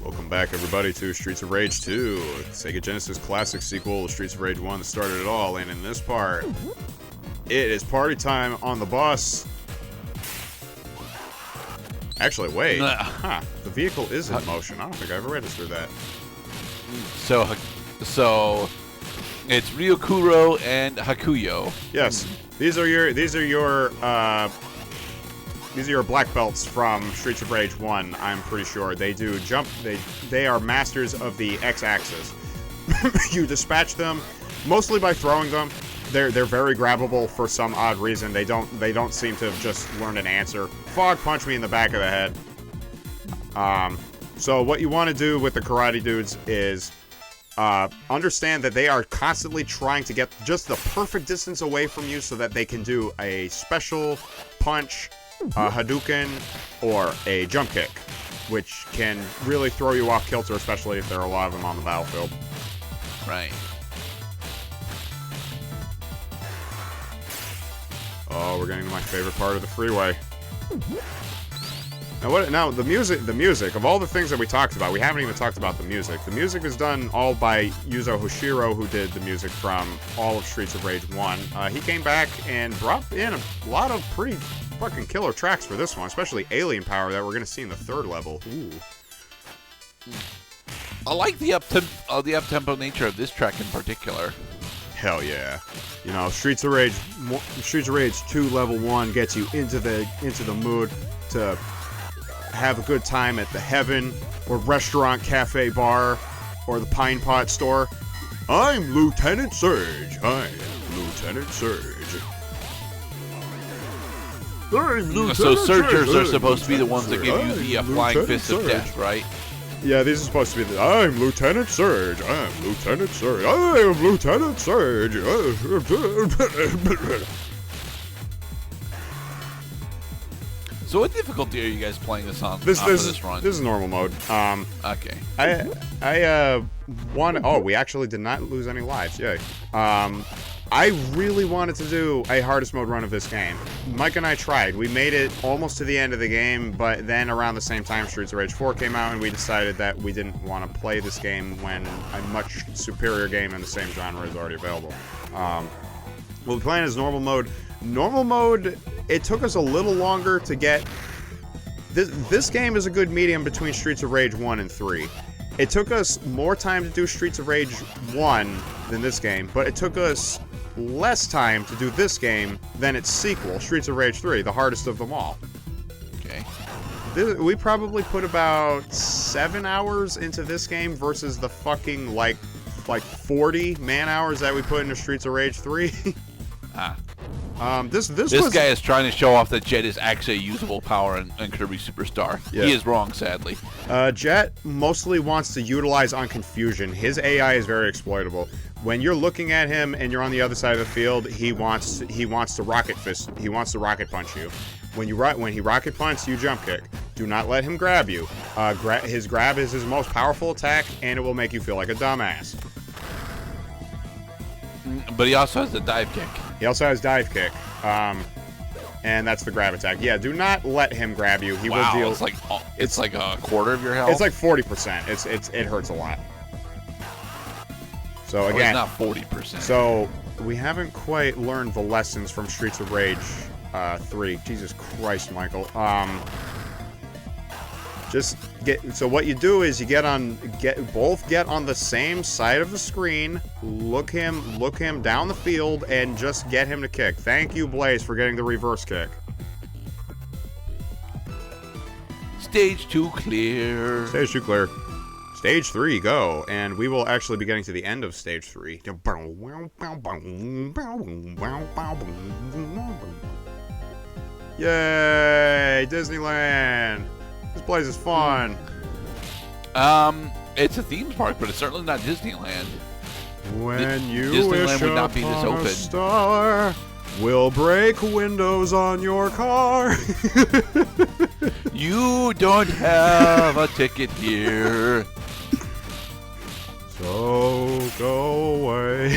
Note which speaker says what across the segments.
Speaker 1: Welcome back, everybody, to Streets of Rage 2, Sega Genesis classic sequel to Streets of Rage 1 that started it all. And in this part, it is party time on the bus. Actually, wait. The vehicle is in motion. I don't think I ever registered that.
Speaker 2: So it's Ryukuro and Hakuyo.
Speaker 1: Yes, these are your black belts from Streets of Rage 1, I'm pretty sure. They do jump, they are masters of the X-axis. You dispatch them mostly by throwing them. They're very grabbable for some odd reason. They don't seem to have just learned an answer. Fog punch me in the back of the head. So what you want to do with the karate dudes is understand that they are constantly trying to get just the perfect distance away from you so that they can do a special punch, a Hadouken, or a jump kick, which can really throw you off kilter, especially if there are a lot of them on the battlefield.
Speaker 2: Right.
Speaker 1: Oh, we're getting to my favorite part of the freeway. Now the music of all the things that we talked about, we haven't even talked about the music. The music is done all by Yuzo Hoshiro, who did the music from all of Streets of Rage 1. He came back and brought in a lot of pretty fucking killer tracks for this one, especially Alien Power that we're gonna see in the third level. Ooh.
Speaker 2: I like the up-tempo nature of this track in particular.
Speaker 1: Hell yeah. You know, Streets of Rage 2 level 1 gets you into the mood to have a good time at the Heaven or restaurant, cafe, bar, or the Pine Pot store. I'm Lieutenant Surge. I am Lieutenant Surge.
Speaker 2: So Surgers are supposed to be the ones that give you the flying fist of death, right?
Speaker 1: Yeah, these are supposed to be the I'm Lieutenant Surge. I'm Lieutenant Surge. I am Lieutenant Surge.
Speaker 2: So what difficulty are you guys playing this on this run?
Speaker 1: This is normal mode.
Speaker 2: Okay.
Speaker 1: We actually did not lose any lives. Yay. I really wanted to do a hardest mode run of this game. Mike and I tried. We made it almost to the end of the game, but then around the same time Streets of Rage 4 came out, and we decided that we didn't want to play this game when a much superior game in the same genre is already available. We'll be playing as normal mode. Normal mode, it took us a little longer to get... This game is a good medium between Streets of Rage 1 and 3. It took us more time to do Streets of Rage 1 than this game, but it took us less time to do this game than its sequel, Streets of Rage 3, the hardest of them all.
Speaker 2: Okay.
Speaker 1: We probably put about 7 hours into this game versus the fucking, like 40 man-hours that we put into Streets of Rage 3. This
Speaker 2: guy is trying to show off that Jet is actually a usable power in Kirby Superstar. Yeah. He is wrong, sadly.
Speaker 1: Jet mostly wants to utilize on confusion. His AI is very exploitable. When you're looking at him and you're on the other side of the field, he wants to rocket fist. He wants to rocket punch you. When he rocket punches, you jump kick. Do not let him grab you. His grab is his most powerful attack, and it will make you feel like a dumbass.
Speaker 2: But he also has the dive kick.
Speaker 1: He also has dive kick, and that's the grab attack. Yeah, do not let him grab you. He will deal.
Speaker 2: It's like a quarter of your health.
Speaker 1: It's like 40%. It hurts a lot. So again,
Speaker 2: it's not 40%.
Speaker 1: So we haven't quite learned the lessons from Streets of Rage 3. Jesus Christ, Michael. So what you do is you both get on the same side of the screen, look him down the field, and just get him to kick. Thank you, Blaze, for getting the reverse kick.
Speaker 2: Stage 2 clear.
Speaker 1: Stage 2 clear. Stage 3, go. And we will actually be getting to the end of Stage 3. Yay! Disneyland! This place is fun.
Speaker 2: It's a theme park, but it's certainly not Disneyland.
Speaker 1: When you
Speaker 2: Disneyland
Speaker 1: wish
Speaker 2: would not be this
Speaker 1: upon
Speaker 2: open.
Speaker 1: A star, we'll break windows on your car.
Speaker 2: You don't have a ticket here.
Speaker 1: So go away.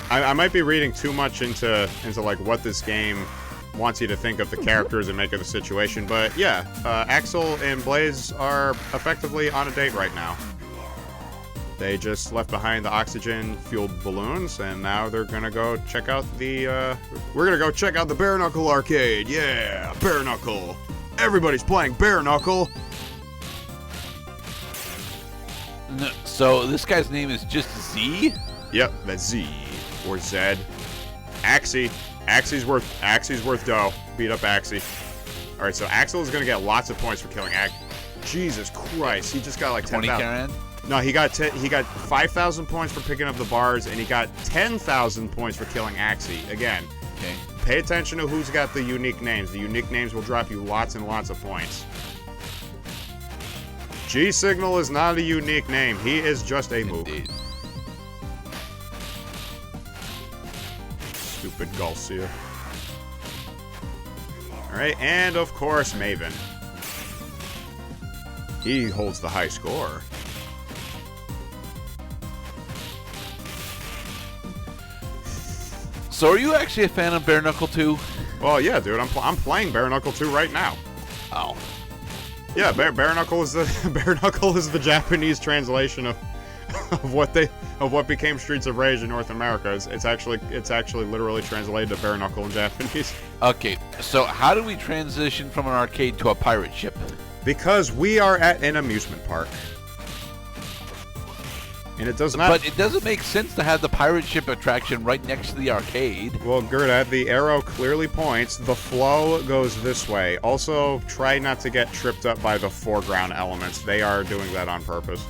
Speaker 1: I might be reading too much into like what this game wants you to think of the characters and make of the situation. But yeah, Axel and Blaze are effectively on a date right now. They just left behind the oxygen-fueled balloons, and now they're gonna go check out the, we're gonna go check out the Bare Knuckle arcade. Yeah, Bare Knuckle. Everybody's playing Bare Knuckle.
Speaker 2: No, so this guy's name is just Z?
Speaker 1: Yep, that's Z or Z. Axie. Axie's worth dough. Beat up Axie. All right, so Axel is gonna get lots of points for killing Jesus Christ, he just got like
Speaker 2: 20
Speaker 1: 10,000. No, he got 5,000 points for picking up the bars, and he got 10,000 points for killing Axie. Again,
Speaker 2: okay.
Speaker 1: Pay attention to who's got the unique names. The unique names will drop you lots and lots of points. G-Signal is not a unique name. He is just a move.
Speaker 2: Indeed.
Speaker 1: Stupid Garcia. Alright, and of course, Maven. He holds the high score.
Speaker 2: So are you actually a fan of Bare Knuckle 2?
Speaker 1: Well, yeah, dude. I'm playing Bare Knuckle 2 right now.
Speaker 2: Oh.
Speaker 1: Yeah, Bare Knuckle is the Japanese translation of what became Streets of Rage in North America. It's actually literally translated to Bare Knuckle in Japanese.
Speaker 2: Okay, so how do we transition from an arcade to a pirate ship?
Speaker 1: Because we are at an amusement park. And it does not...
Speaker 2: But it doesn't make sense to have the pirate ship attraction right next to the arcade.
Speaker 1: Well, Gerda, the arrow clearly points. The flow goes this way. Also, try not to get tripped up by the foreground elements. They are doing that on purpose.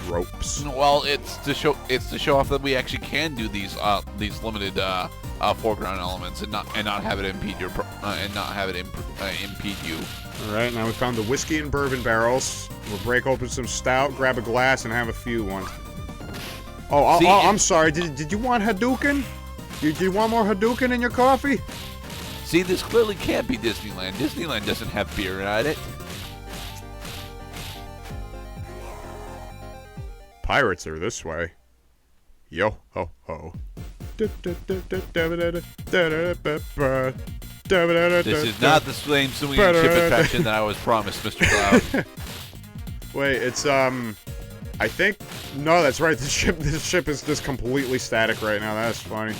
Speaker 1: Ropes.
Speaker 2: Well, it's to show off that we actually can do these limited foreground elements and not have it impede your impede you.
Speaker 1: All right, now we found the whiskey and bourbon barrels. We'll break open some stout, grab a glass, and have a few ones. I'm sorry. Did you want Hadouken? Did you want more Hadouken in your coffee?
Speaker 2: See, this clearly can't be Disneyland. Disneyland doesn't have beer at it.
Speaker 1: Pirates are this way. Yo ho ho.
Speaker 2: This is not the same swinging ship attraction that I was promised, Mr. Cloud.
Speaker 1: Wait, it's I think no, that's right. This ship is just completely static right now. That's funny.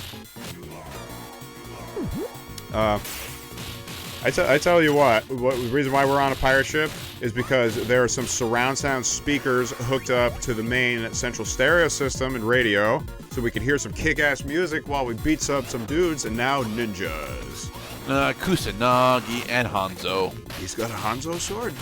Speaker 1: I tell you what, the reason why we're on a pirate ship is because there are some surround sound speakers hooked up to the main central stereo system and radio, so we can hear some kick-ass music while we beat up some dudes and now ninjas.
Speaker 2: Kusanagi and Hanzo.
Speaker 1: He's got a Hanzo sword?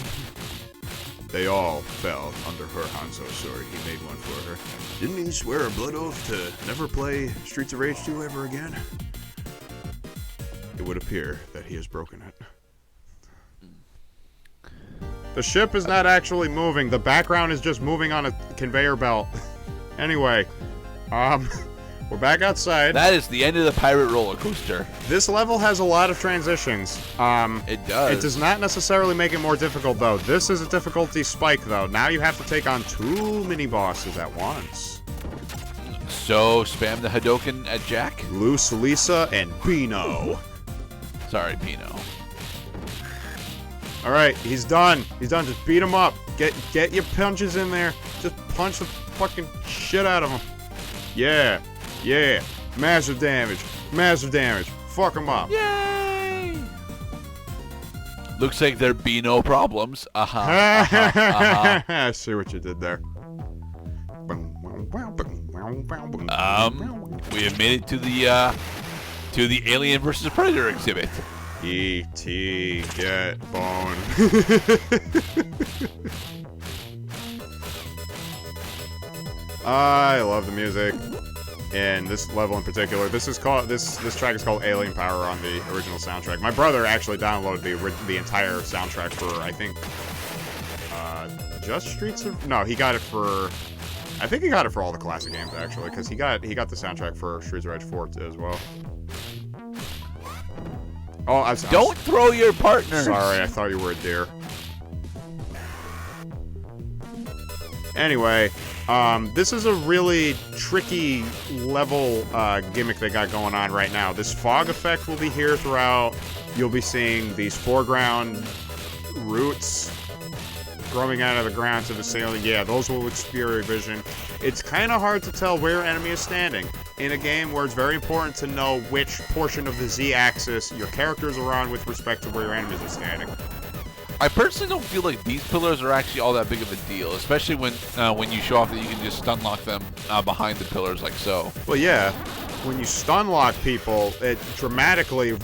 Speaker 1: They all fell under her Hanzo sword. He made one for her. Didn't he swear a blood oath to never play Streets of Rage 2 ever again? It would appear that he has broken it. The ship is not actually moving. The background is just moving on a conveyor belt. Anyway, we're back outside.
Speaker 2: That is the end of the pirate roller coaster.
Speaker 1: This level has a lot of transitions.
Speaker 2: It does.
Speaker 1: It does not necessarily make it more difficult, though. This is a difficulty spike, though. Now you have to take on 2 mini-bosses at once.
Speaker 2: So, spam the Hadouken at Jack?
Speaker 1: Loose Lisa and Pino.
Speaker 2: Sorry, Pino.
Speaker 1: Alright, he's done. He's done. Just beat him up. Get your punches in there. Just punch the fucking shit out of him. Yeah. Yeah. Massive damage. Massive damage. Fuck him up.
Speaker 2: Yay! Looks like there'd be no problems.
Speaker 1: I see what you did there.
Speaker 2: We have made it to the Alien vs. Predator exhibit.
Speaker 1: E.T. get bone. I love the music in this level in particular. This track is called Alien Power on the original soundtrack. My brother actually downloaded the entire soundtrack for, I think, just Streets of... No, he got it for... I think he got it for all the classic games, actually, because he got the soundtrack for Streets of Rage 4 as well. Oh,
Speaker 2: Don't throw your partners!
Speaker 1: Sorry, I thought you were a deer. Anyway, This is a really tricky level gimmick they got going on right now. This fog effect will be here throughout. You'll be seeing these foreground roots growing out of the ground to the ceiling. Yeah, those will obscure your vision. It's kind of hard to tell where an enemy is standing in a game where it's very important to know which portion of the Z-axis your characters are on with respect to where your enemies are standing.
Speaker 2: I personally don't feel like these pillars are actually all that big of a deal, especially when you show off that you can just stun lock them behind the pillars like so.
Speaker 1: Well, yeah, when you stun lock people, it dramatically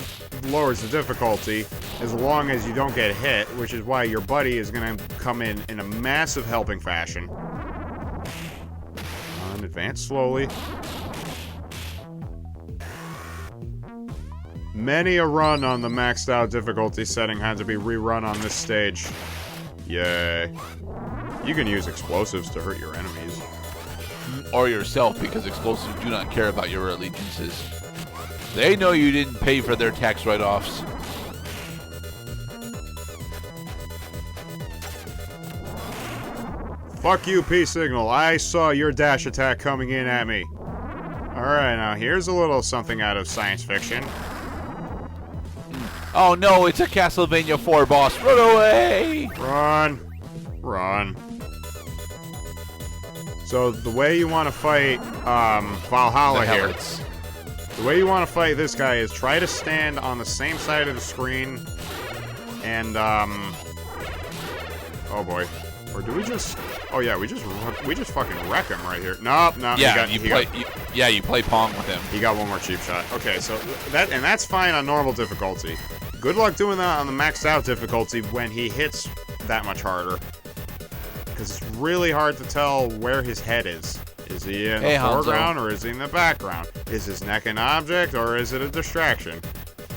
Speaker 1: lowers the difficulty as long as you don't get hit, which is why your buddy is going to come in a massive helping fashion. Advance slowly. Many a run on the maxed out difficulty setting had to be rerun on this stage. Yay. You can use explosives to hurt your enemies.
Speaker 2: Or yourself, because explosives do not care about your allegiances. They know you didn't pay for their tax write-offs.
Speaker 1: Fuck you, P-Signal. I saw your dash attack coming in at me. Alright, now here's a little something out of science fiction.
Speaker 2: Oh no, it's a Castlevania 4 boss. Run away!
Speaker 1: Run. Run. So the way you want to fight Valhalla here, the way you want to fight this guy is try to stand on the same side of the screen and oh boy. Or do we just? Oh yeah, we just fucking wreck him right here. Nope, no.
Speaker 2: Yeah, you play Pong with him.
Speaker 1: He got one more cheap shot. Okay, so that's fine on normal difficulty. Good luck doing that on the maxed out difficulty when he hits that much harder. Because it's really hard to tell where his head is. Is he in the foreground or is he in the background? Is his neck an object or is it a distraction?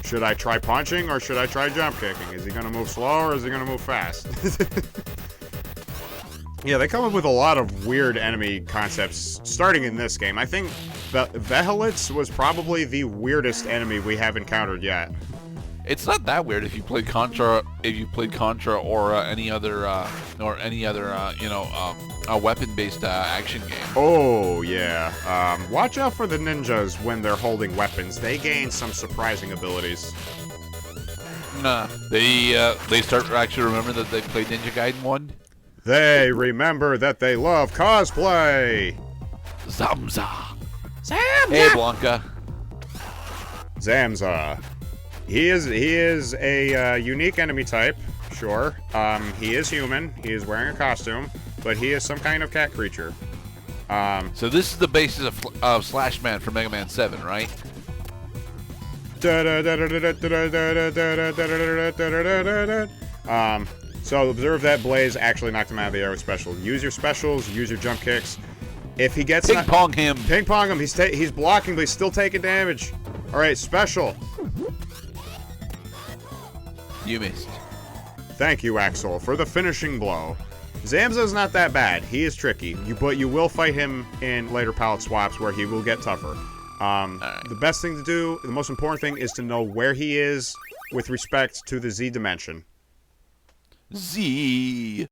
Speaker 1: Should I try punching or should I try jump kicking? Is he going to move slow or is he going to move fast? Yeah, they come up with a lot of weird enemy concepts starting in this game. I think Vehelitz was probably the weirdest enemy we have encountered yet.
Speaker 2: It's not that weird if you played Contra. If you played Contra or any other weapon-based action game.
Speaker 1: Oh yeah. Watch out for the ninjas when they're holding weapons. They gain some surprising abilities.
Speaker 2: Nah, they start to actually remember that they played Ninja Gaiden 1.
Speaker 1: They remember that they love cosplay.
Speaker 2: Zamza. Hey Blanca.
Speaker 1: Zamza. He is a unique enemy type, sure. He is human. He is wearing a costume, but he is some kind of cat creature.
Speaker 2: So this is the basis of Slash Man for Mega Man 7, right?
Speaker 1: So observe that Blaze actually knocked him out of the air with special. Use your specials. Use your jump kicks. If he gets
Speaker 2: ping pong him.
Speaker 1: Ping pong him. He's blocking, but he's still taking damage. All right, special.
Speaker 2: You missed.
Speaker 1: Thank you, Axel, for the finishing blow. Zamza's not that bad. He is tricky, but you will fight him in later palette swaps where he will get tougher.
Speaker 2: Right.
Speaker 1: The best thing to do, the most important thing, is to know where he is with respect to the Z dimension.
Speaker 2: Z.